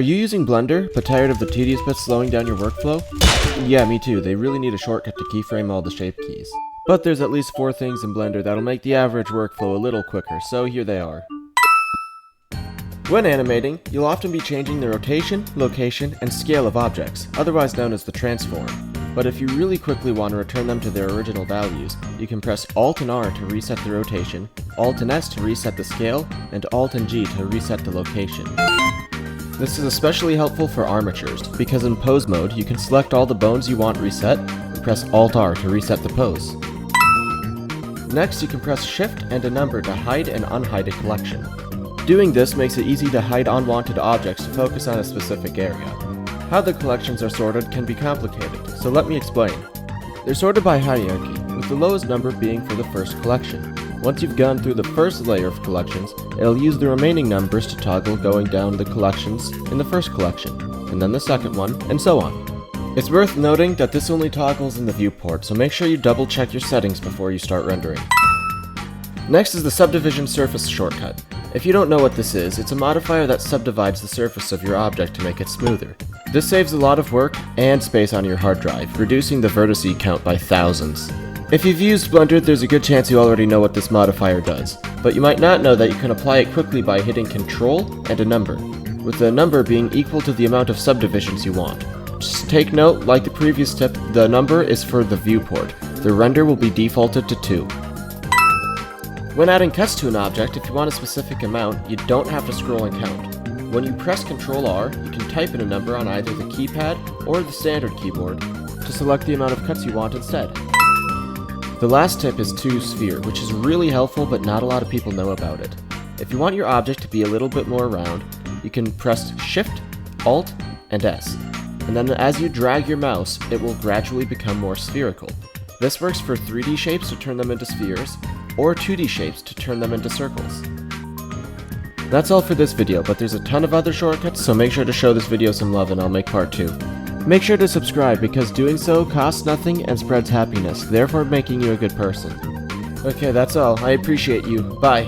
Are you using Blender, but tired of the tedious bits slowing down your workflow? Yeah, me too. They really need a shortcut to keyframe all the shape keys. But there's at least 4 things in Blender that'll make the average workflow a little quicker, so here they are. When animating, you'll often be changing the rotation, location, and scale of objects, otherwise known as the transform. But if you really quickly want to return them to their original values, you can press Alt and R to reset the rotation, Alt and S to reset the scale, and Alt and G to reset the location. This is especially helpful for armatures, because in pose mode you can select all the bones you want reset, and press Alt R to reset the pose. Next, you can press Shift and a number to hide and unhide a collection. Doing this makes it easy to hide unwanted objects to focus on a specific area. How the collections are sorted can be complicated, so let me explain. They're sorted by hierarchy, with the lowest number being for the first collection. Once you've gone through the first layer of collections, it'll use the remaining numbers to toggle going down the collections in the first collection, and then the second one, and so on. It's worth noting that this only toggles in the viewport, so make sure you double check your settings before you start rendering. Next is the subdivision surface shortcut. If you don't know what this is, it's a modifier that subdivides the surface of your object to make it smoother. This saves a lot of work and space on your hard drive, reducing the vertice count by thousands. If you've used Blender, there's a good chance you already know what this modifier does, but you might not know that you can apply it quickly by hitting Ctrl and a number, with the number being equal to the amount of subdivisions you want. Just take note, like the previous tip, the number is for the viewport. The render will be defaulted to 2. When adding cuts to an object, if you want a specific amount, you don't have to scroll and count. When you press Ctrl R, you can type in a number on either the keypad or the standard keyboard to select the amount of cuts you want instead. The last tip is to sphere, which is really helpful but not a lot of people know about it. If you want your object to be a little bit more round, you can press Shift, Alt, and S. And then as you drag your mouse, it will gradually become more spherical. This works for 3D shapes to turn them into spheres, or 2D shapes to turn them into circles. That's all for this video, but there's a ton of other shortcuts, so make sure to show this video some love and I'll make part 2. Make sure to subscribe because doing so costs nothing and spreads happiness, therefore making you a good person. Okay, that's all. I appreciate you. Bye.